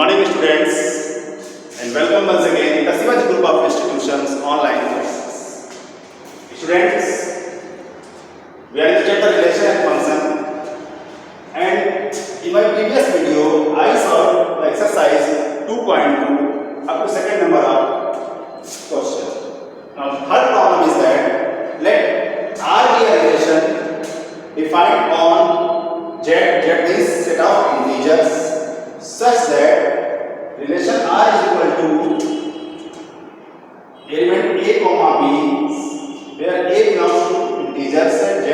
morning students and welcome once again in the Shivaji Group of Institutions online courses. Students, we are in the chapter relation and function, and in my previous video I solved the exercise 2.2 up to second number of question. Now third problem is that let R be a relation defined on Z means set of integers such that relation R is equal to element A comma B, where A belongs to integers and Z,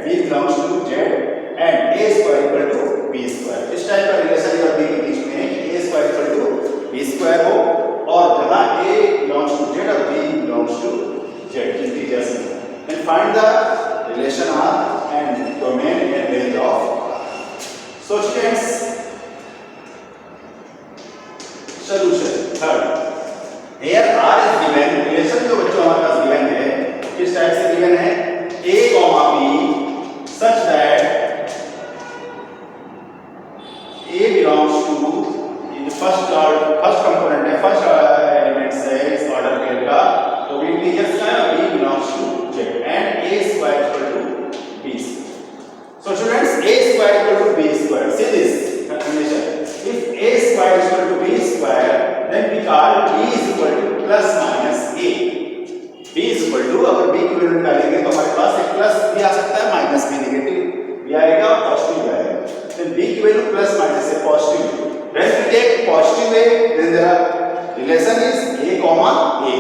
B belongs to Z, and A square equal to B square. इस type का relation अगर B के बीच में है कि A square equal to B square हो और जहाँ A belongs to Z और B belongs to Z integers में, then find the relation R and domain and range of R. So students, solution third, here R is given, relation जो बच्चों हमारे पास given है किस टाइप से given है A comma B such that A belongs to in the first component है first element है इस order pair का तो B integers का है B belongs to Z and A square equal to B square. So students, A square equal to B square, see this combination. If A square is equal to B square, then we call B is equal to plus minus A. B is equal to, अगर B की value निकालेंगे तो हमारे पास एक plus भी आ सकता है minus भी नेगेटिव भी आएगा और पॉजिटिव भी आएगा. Then B की वैल्यू प्लस माइनस से positive. When we take positive A, then the relation is A comma A,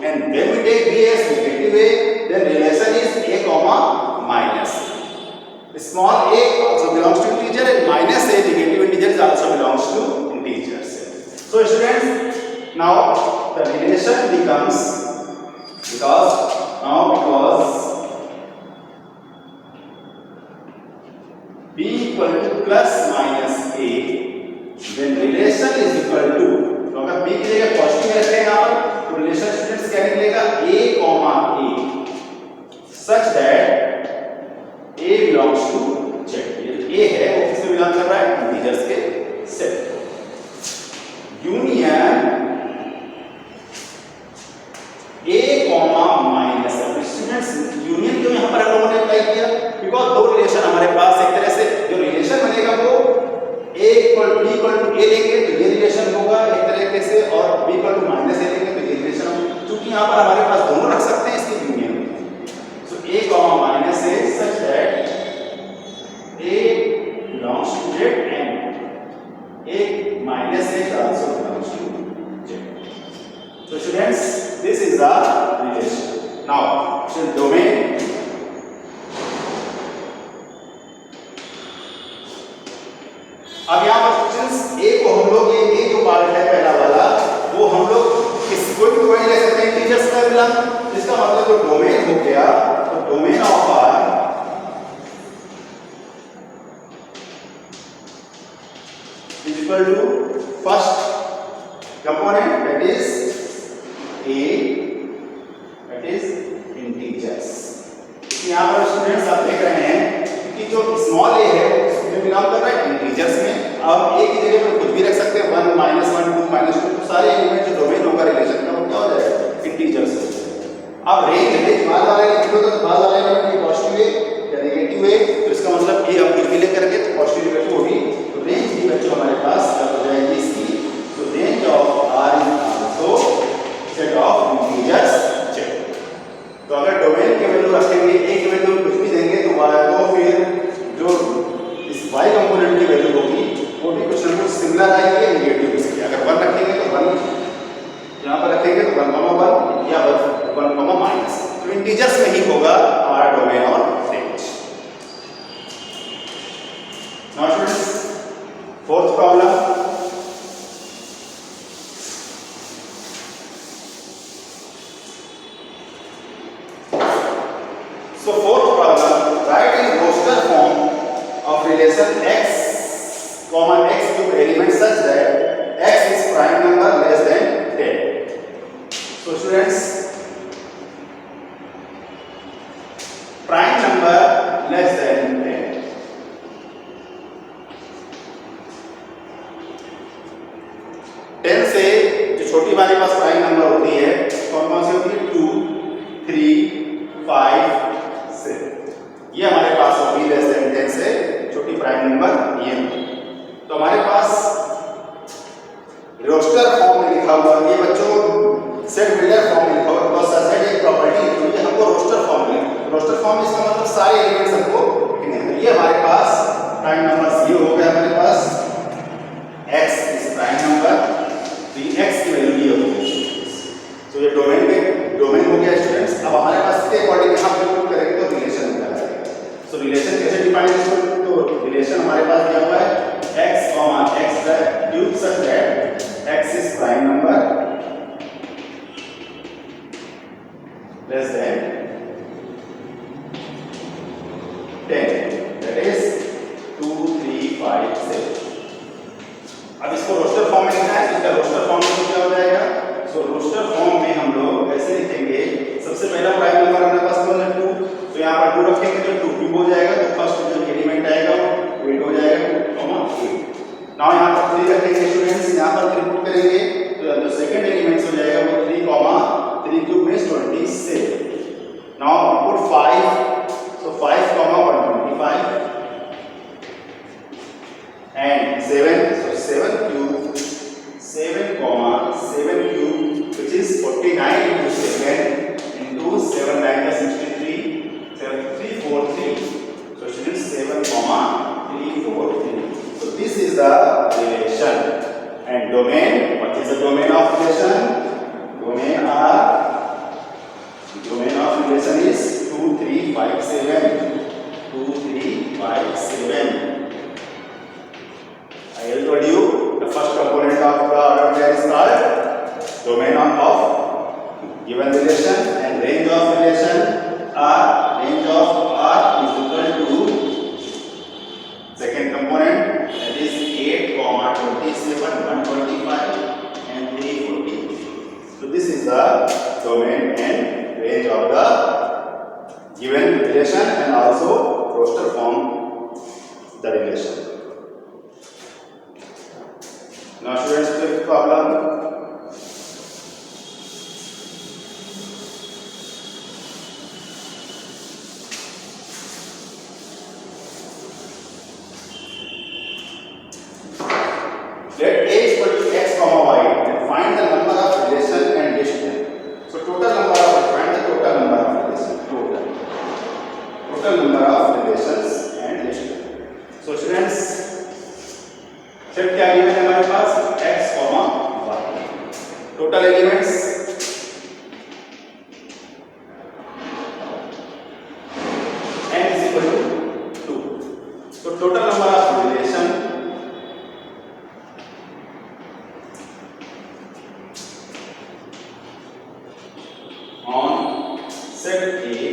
and when we take B as negative A, then relation is A comma minus A. Small a also belongs to integer and minus a negative integers also belongs to integers. So students, now the relation becomes because b equal to plus minus a, then relation is equal to, तो अगर b की जगह positive रखते हैं यहाँ पर तो relation students क्या निकलेगा a comma a such that A belongs to Z. A है वो किसमें बिलोंग कर रहा है इंटीजर्स के set. Union A comma minus. Students union क्यों यहाँ पर हम लोगों ने अप्लाई किया? बिकॉज दो रिलेशन हमारे पास एक तरह से जो रिलेशन बनेगा वो A equal to B equal to A लेंगे तो ये रिलेशन होगा एक तरीके से, और B equal to minus A लेंगे तो ये रिलेशन होगा. क्योंकि यहाँ पर हमारे पास दोनों रख सकते हैं इसकी union. A comma minus A such that A belongs to Z and A minus A also belongs to Z. So students, this is the relation. Now, domain. अब यहाँ पर students A को हम लोग ये जो पार्ट है पहला वाला वो हम लोग किस कोई भी कोई ले सकते हैं इंटीजर्स का मिला, जिसका मतलब जो डोमेन हो गया domain of R is equal to first component, that is A, that is integers. यहाँ पर स्टूडेंट्स आप देख रहे हैं कि जो स्मॉल a है वो किसमें बिलोंग कर रहा है इंटीजर्स में. अब a की जगह पर कुछ भी रख सकते हैं 1 -1 2 -2 तो सारे एलिमेंट जो डोमेन होगा रिलेशन का वो क्या हो जाएगा इंटीजर्स हो जाएगा. अब रेंज बाद वाले लिखो तो बाद वाले में पॉजिटिव है या नेगेटिव है तो इसका मतलब ये हम कुछ भी लेकर के तो पॉजिटिव वैल्यू होगी तो रेंज भी बच्चों हमारे पास क्या हो जाएगी इसकी. तो range of R is also set of integers Z. तो अगर डोमेन की वैल्यू रखेंगे a की वैल्यू कुछ भी देंगे तो फिर जो इस y कंपोनेंट की वैल्यू होगी वो भी कुछ ना कुछ सिमिलर आएगी या नेगेटिव इसकी. अगर 1 रखेंगे तो 1 यहाँ पर रखेंगे तो 1,1 या 1, माइनस. तो इंटीजर्स में ही होगा हमारा डोमेन और range. Now students, fourth problem. So fourth problem, write in roster form of relation x comma x cube element such that x is prime number less than 10. So students, prime number less than 10. छोटी वाली पास prime number होती है, कौन सी होती है? 2, 3, 5, 6। ये हमारे पास होगी लेस देन 10 से छोटी प्राइम नंबर ये। तो हमारे पास रोस्टर फॉर्म में लिखा हुआ है, ये बच्चों सेट बिल्डर फॉर्म में लिखा हुआ है, बिकॉज़ सच एक प्रॉपर्टी है, तो ये हमको रोस्टर फॉर्म में, रोस्टर फॉर्म इसका मतलब सारे एलिमेंट्स हमको लिखने हैं। ये हमारे पास प्राइम नंबर ये हो गया हमारे पास x इज प्राइम नंबर, तो ये x की वैल्यू ये होगी। तो ये डोमेन हो गया स्टूडेंट्स। अब हमारे पास इसके अकॉर्डिंग यहां पे पुट करेंगे तो रिलेशन हो जाएगा। सो रिलेशन कैसे डिफाइन करेंगे? तो रिलेशन हमारे पास दिया हुआ है x, x cube such that x is prime number less than 10, that is 2, 3, 5, 6। अब इसको रोस्टर फॉर्म में लिखना है, इसका रोस्टर फॉर्म में क्या हो जाएगा? सो रोस्टर फॉर्म में हम लोग ऐसे लिखेंगे, सबसे पहला प्राइम नंबर हमारे पास कौन है? 2, तो यहाँ पर 2 रखेंगे तो 2 क्यूब हो जाएगा, तो फर्स्ट जो एलिमेंट आएगा वो 8 हो जाएगा, 2, 8। नाउ यहाँ पर 3 रखेंगे स्टूडेंट्स, यहाँ पर 3 पुट करेंगे तो जो सेकंड एलिमेंट्स हो जाएगा वो 3, 3 cube means 27। Now put 5, so 5, 125 and 7, so 7 cube 7, 7 cube which is 49 into 7 into 7 9 63, 7 3 4 3, so students 7, 3 4 3. So this is the relation. And domain, what is the domain of relation? Domain of relation is 2, 3, 5, 7. 2, 3, 5, 7. I told you the first component of the order pair is called domain of given relation, and range of relation range of R is equal to second component, that is 8, 27, 125 and 340. So this is the domain and range of the given relation, and also roster form the relation. Now students, fifth problem. Let A is equal to x, y and find the number of relation and distance. So find the total number of relation. Total number of relations and distance. So students, set क्या given है हमारे पास? x, y. Total elements n is equal to 2. So total number of relation on set A is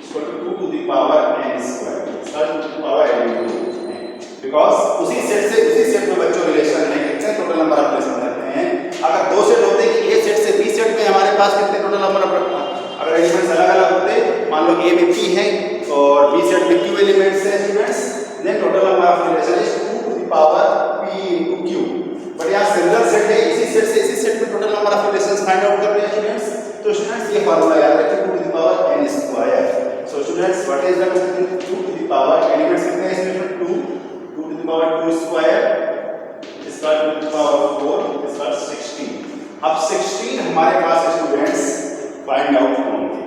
equal to 2 to the power n square. इसका 2 to the power n into n. Because उसी set में बच्चों relation है, कितने total number of relation रहते हैं। अगर दो सेट होते कि A सेट से B सेट में हमारे पास कितने टोटल नंबर ऑफ, अगर एलिमेंट्स अलग-अलग होते, मान लो A में P है और B सेट में Q एलिमेंट्स हैं students, then total number of relation is 2 to the power P into Q। But यहाँ सिंगल सेट है, इसी सेट से इसी सेट में total number of relations find out कर रहे हैं स्टूडेंट्स। तो स्टूडेंट्स ये फार्मूला याद रखें, 2 to the power n square। So students what is the 2 to the power, elements कितने हैं इसमें? 2 to the power 2 square, इसका 2 to the power 4, इसका 16। अब 16 हमारे पास स्टूडेंट्स फाइंड आउट होंगे।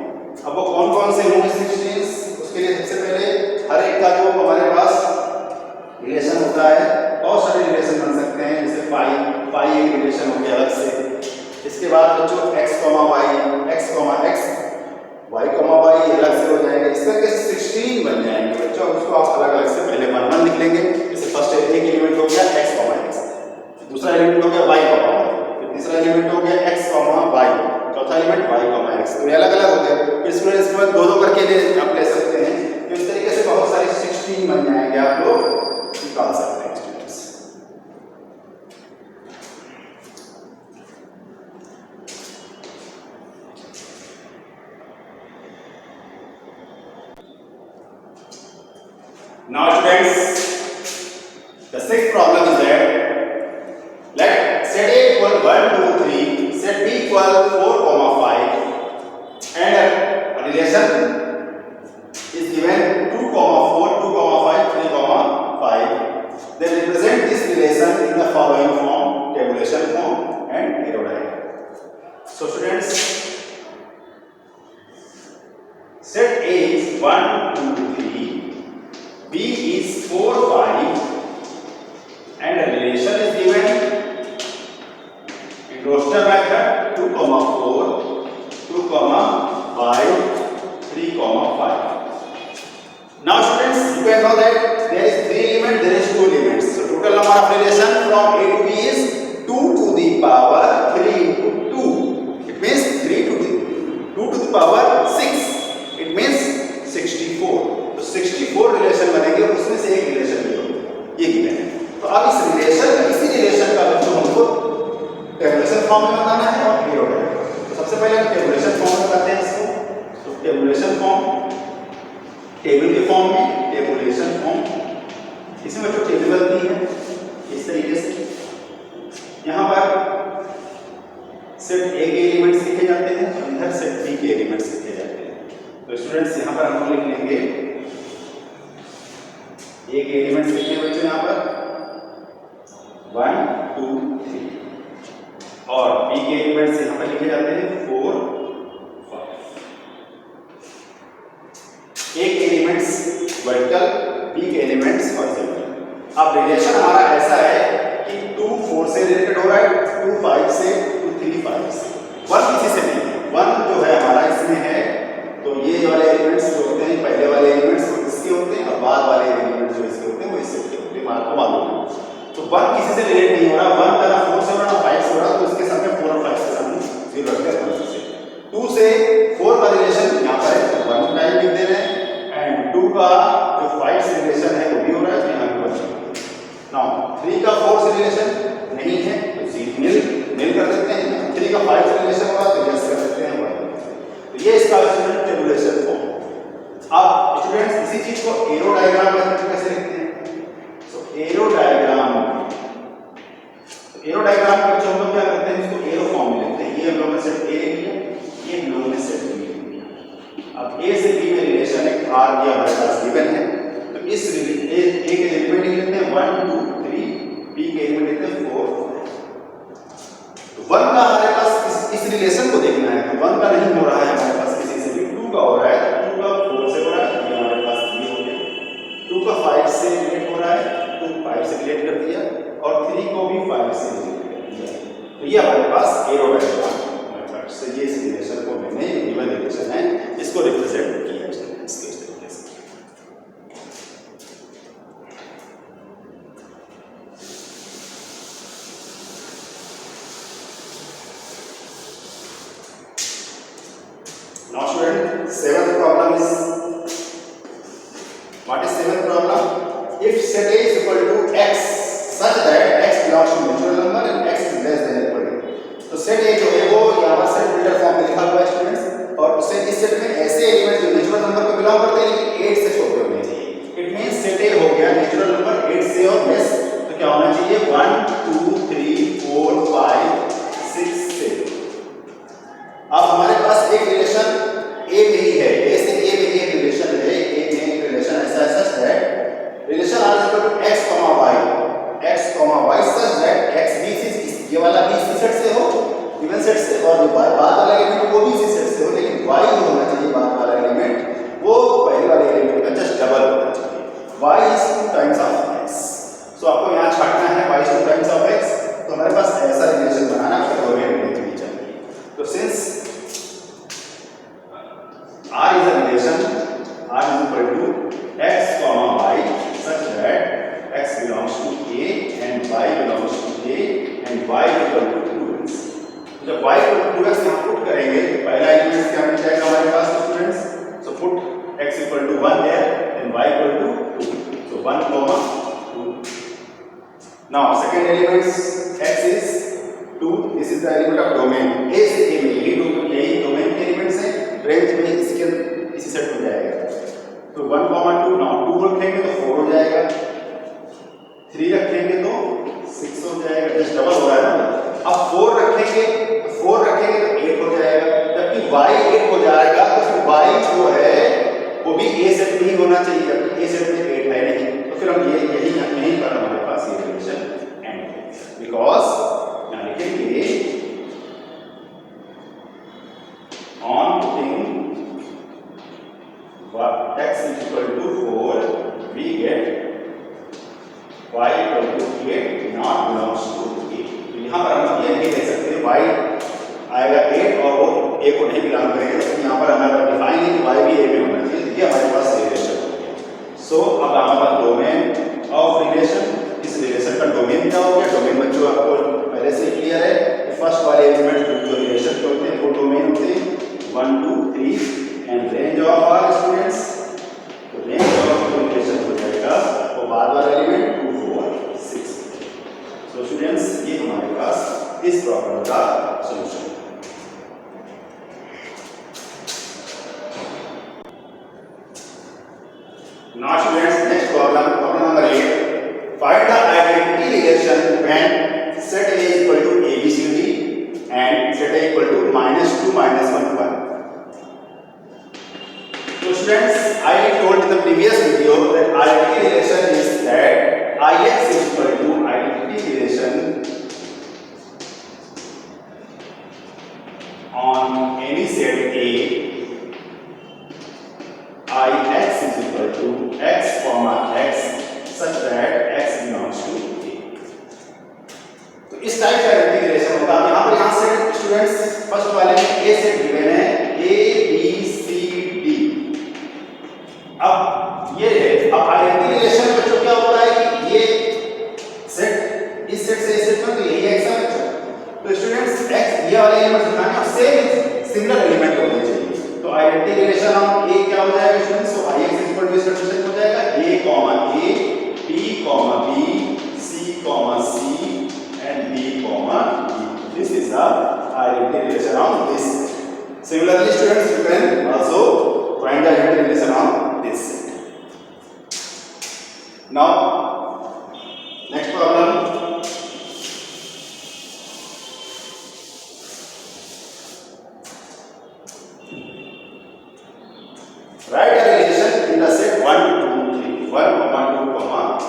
अब वो कौन-कौन से होंगे 16? उसके लिए सबसे पहले हर एक का जो हमारे पास रिलेशन होता है, बहुत सारे रिलेशन बन सकते हैं, जैसे पाई एक रिलेशन हो गया अलग से। इसके बाद बच्चों x, y, x, y अलग से हो जाएगा, इस तरह के 16 बन जाएंगे बच्चों। उसको आप अलग-अलग से पहले 1 लिख लेंगे। जैसे फर्स्ट एक एलिमेंट हो गया x, दूसरा एलिमेंट हो गया y, फिर तीसरा एलिमेंट हो गया x, y, चौथा एलिमेंट y, x। तो ये अलग-अलग हो गए। फिर इसमें इसके बाद दो करके आप ले सकते हैं। तो इस तरीके से बहुत सारे 16 बन जाएंगे, आप लोग निकाल सकते हैं। Now students, the sixth problem is that let set A equal 1, 2, 3 So students, set A is 1, 2, 3, B is 4, 5, and a relation is given in roster method 2, 4, 2, 5, 3, 5. Now students, you can know that there is 3 elements, there is 2 elements. So total number of relation from A to B is 2 to the power 3 into 2. It means 3 to the 2 to the power 6. It means 64. तो 64 relation बनेंगे, उसमें से एक relation भी होगा, ये given है। तो अब इसी रिलेशन का जो हमको टेबुलेशन फॉर्म में बताना है और एरो डायग्राम। तो सबसे पहले हम टेबुलेशन फॉर्म में बताते हैं इसको। तो टेबुलेशन फॉर्म, टेबल के फॉर्म में टेबुलेशन फॉर्म, इसमें जो टेबल बनती है इस तरीके से, यहाँ पर सेट ए के एलिमेंट्स लिखे जाते हैं और इधर सेट बी के एलिमेंट्स लिखे जाते हैं। तो स्टूडेंट्स यहाँ पर हम लिख लेंगे ए के एलिमेंट्स लिखे हैं बच्चों यहाँ पर 1, 2, 3 और बी के एलिमेंट्स यहाँ पर लिखे जाते हैं 4, 5। ए के एलिमेंट्स वर्टिकल, बी के एलिमेंट्स हॉरिजॉन्टल। अब रिलेशन हमारा ऐसा है कि 2 4 से रिलेटेड हो रहा है, 2 5 से, 2 3 5 से, 1 किसी से नहीं है। 1 जो है हमारा इसमें है, तो ये वाले एलिमेंट्स जो होते हैं, पहले वाले एलिमेंट्स वो इसके होते हैं और बाद वाले एलिमेंट्स जो इसके होते हैं वो इससे होते हैं, आपको मालूम है। तो 1 किसी से रिलेट नहीं हो रहा, 1 का ना 4 से हो रहा ना 5 से हो रहा, तो इसके सामने 4 और 5 के सामने 0 रख कर 1 से 2 से 4 का रिलेशन यहाँ पर है, 1 टाइम लिख दे रहे हैं, एंड 2 का जो 5 से रिलेशन है वो भी हो रहा है, तो यहाँ पर 1। 3 का 4 से रिलेशन नहीं है तो नील कर देते हैं, 3 का 5 से रिलेशन हो रहा तो यस कर देते हैं 1। तो ये इसका स्टूडेंट टेबुलेशन फॉर्म। अब स्टूडेंट्स इसी चीज को एरो डायग्राम में कैसे लिखते हैं? सो एरो डायग्राम, एरो डायग्राम में बच्चों हम लोग क्या करते हैं, इसको एरो फॉर्म में लिखते हैं। ये हम लोग ने सेट ए लिया, ये हम लोग ने सेट बी लिया। अब ए से बी में रिलेशन एक आर की हमारे पास गिवन है, तो इस ए के एलिमेंट लिखते हैं 1, 2, 3, बी के एलिमेंट लिखते हैं 4। तो 1 का हमारे पास इस रिलेशन को देखना है, तो 1 का नहीं हो रहा है हमारे पास किसी से भी, 2 का हो रहा है, 2 का 4 से हो रहा है, ये हमारे पास ये हो गया। 2 का 5 से रिलेट हो रहा है, तो 5 से रिलेट कर दिया, और 3 को भी 5 से रिलेट कर दिया। तो ये हमारे पास एरो डायग्राम मेथड से ये इस रिलेशन को मैंने गिवन रिलेशन है इसको रिप्रेजेंट किया है स्टूडेंट्स के इस तरीके से। Now student, 7th problem is, what is 7th problem? If set A is equal to x such that x belongs to natural number and x is less than equal to, तो set A जो है वो यहाँ पर set builder form में लिखा हुआ है स्टूडेंट्स, और उससे इस सेट में ऐसे एलिमेंट जो नेचुरल नंबर को बिलोंग करते हैं लेकिन 8 से छोटे होने चाहिए। इट मींस सेट A हो गया नेचुरल नंबर 8 से और लेस, तो क्या होना चाहिए 1, 2, 3, 4, 5, 6, 7। अब हमारे पास एक रिलेशन ए में ही है, ए से ए में ही एक रिलेशन है, ए में एक रिलेशन ऐसा है, relation R is equal to x, y such that x भी ये वाला भी इसी सेट से हो, गिवन सेट से, और जो बाद वाला एलिमेंट वो भी इसी सेट से हो, लेकिन y जो होना चाहिए बाद वाला एलिमेंट वो पहले वाले एलिमेंट का जस्ट डबल होना चाहिए। y is 2 times of x। सो आपको यहाँ छाटना है y is 2 times of x, तो हमारे पास ऐसा रिलेशन बनाना चाहिए। तो since R is a relation, R is equal to x, y such that x belongs to A and y belongs to A and y equal to 2x। जब y equal to 2x हम put करेंगे तो पहला element क्या मिल जाएगा हमारे पास students? So put x equal to 1 there and y equal to 2, so 1, 2। now second element x is 2, this is the element of domain A से A में, यही डोमेन के एलिमेंट्स हैं, रेंज में इसके इसी सेट हो जाएगा। तो 1, 2, नाउ 2 रखेंगे तो 4 हो जाएगा, 3 रखेंगे तो 6 हो जाएगा, जस्ट डबल हो रहा है ना। अब 4 रखेंगे तो 8 हो जाएगा, जबकि y 8 हो जाएगा तो फिर y जो है वो भी A सेट में ही होना चाहिए, A सेट में 8 है नहीं, तो फिर हम यही पर हमारे पास ये रिलेशन एंड है, बिकॉज यहाँ लिखेंगे आएगा 8 और वो ए को नहीं बिलोंग करेगा, तो यहाँ पर हमारे पास डिफाइन है कि वाई भी ए में होना चाहिए। ये हमारे पास रिलेशन हो गया। सो अब हमारे पास डोमेन ऑफ रिलेशन, इस रिलेशन का डोमेन क्या हो गया? डोमेन बच्चों आपको पहले से क्लियर है। फर्स्ट वाले एलिमेंट जो रिलेशन के होते हैं वो डोमेन होते हैं 1 2 3 and range of our students, तो रेंज ऑफ रिलेशन हो जाएगा वो बाद वाला एलिमेंट 2 4 6। सो स्टूडेंट्स ये हमारे पास इस प्रॉब्लम का solution. Now students, next problem, problem number 8. Find the identity relation when set A equal to ABCD and set A equal to -2 -1 1. So students, I told in the previous video that identity relation is that Ix is equal to identity relation on any set A. Ix is equal to x comma x such that x belongs to A. तो इस type का identity relation होगा। अब यहाँ से students first वाले में ए set given है A B C D। अब ये है, अब आइडेंटिटी रिलेशन बच्चों क्या होता है कि ये सेट इस सेट से इस सेट में तो यही x है बच्चों। तो स्टूडेंट्स x ये वाले एलिमेंट दिखाने और सेम सिमिलर एलिमेंट होने चाहिए। तो आइडेंटिटी रिलेशन ऑफ A क्या हो जाएगा स्टूडेंट्स? तो Ix इक्वल टू इस रिलेशन हो जाएगा A, B, B, C, C and D, D. This is the identity relation of this. Similarly students, you can also find the identity relation of this. Now next problem. Write a relation in the set 1 2 3 1 2 3।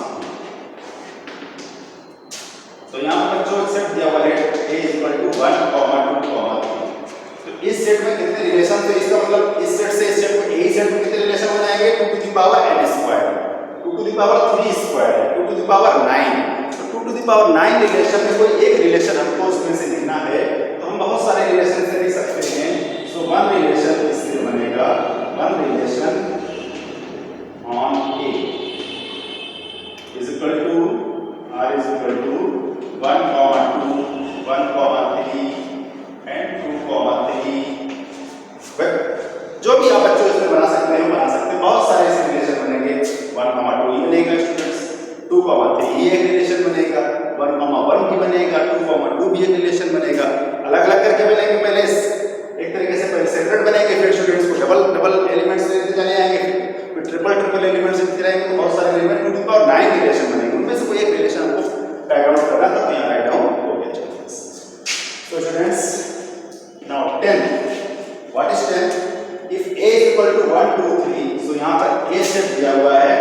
तो यहाँ पर जो set दिया हुआ है A equal to 1 2 3। तो इस set में कितने रिलेशन, तो इसका मतलब इस सेट से इस सेट में A सेट में कितने रिलेशन हो जाएंगे? 2 to the power n square, 2 to the power 3 square, 2 to the power 9। तो 2 टू द पावर 9 रिलेशन में कोई एक रिलेशन हमको उसमें से लिखना है, तो हम बहुत सारे रिलेशन से लिख सकते हैं। सो वन रिलेशन इससे बनेगा, one relation on A is equal to R is equal to 1 2 1 3 and 2 3। जो भी आप बच्चों इसमें बना सकते हैं बना सकते हैं। बहुत सारे ऐसे रिलेशन बनेंगे। 1 2 ये बनेगा स्टूडेंट्स, 2 3 ये एक रिलेशन बनेगा, 1 1 भी बनेगा, 2 2 भी एक रिलेशन बनेगा। अलग अलग करके बनेंगे, पहले एक तरीके से पहले सेपरेट बनेंगे, फिर स्टूडेंट्स को डबल डबल एलिमेंट्स लेते चले आएंगे, फिर ट्रिपल ट्रिपल एलिमेंट्स लेते जाएंगे। तो बहुत सारे element 2 to the power 9 relation बनेंगे, उनमें से कोई एक रिलेशन आपको राइट डाउन करना था, तो यहाँ राइट डाउन हो गया। So students now 10, what is 10? If A is equal to 1 2 3, सो यहाँ पर A सेट दिया हुआ है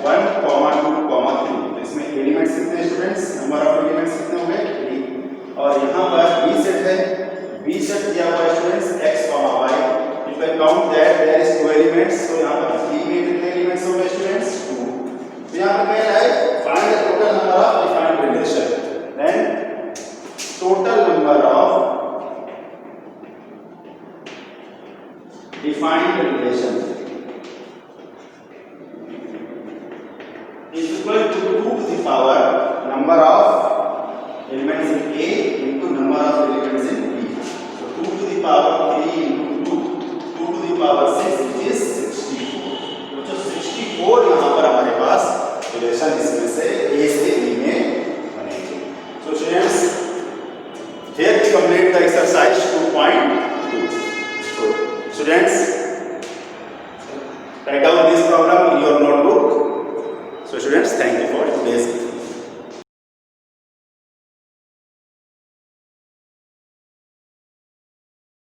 1 2 3। तो इसमें एलिमेंट्स कितने हैं स्टूडेंट्स? नंबर ऑफ एलिमेंट्स कितने होंगे? 3। और यहाँ पर B सेट है, B सेट दिया हुआ है students x y। If I count that there is 2 elements, तो यहाँ पर 3 में कितने एलिमेंट्स होंगे स्टूडेंट्स? 2। तो यहाँ पर क्या है? Find the total number of defined relation, then total number of defined relation is equal to 2 to the power number of elements in A into number of elements in B. So 2 to the power 3 into 2 to the power 6 which is 64। तो जो 64 यहाँ पर हमारे पास relation इसमें से A से B में बनेगी। So students, here we complete the exercise 2.2। So students, write down this problem in your notebook. So students, thank you for today's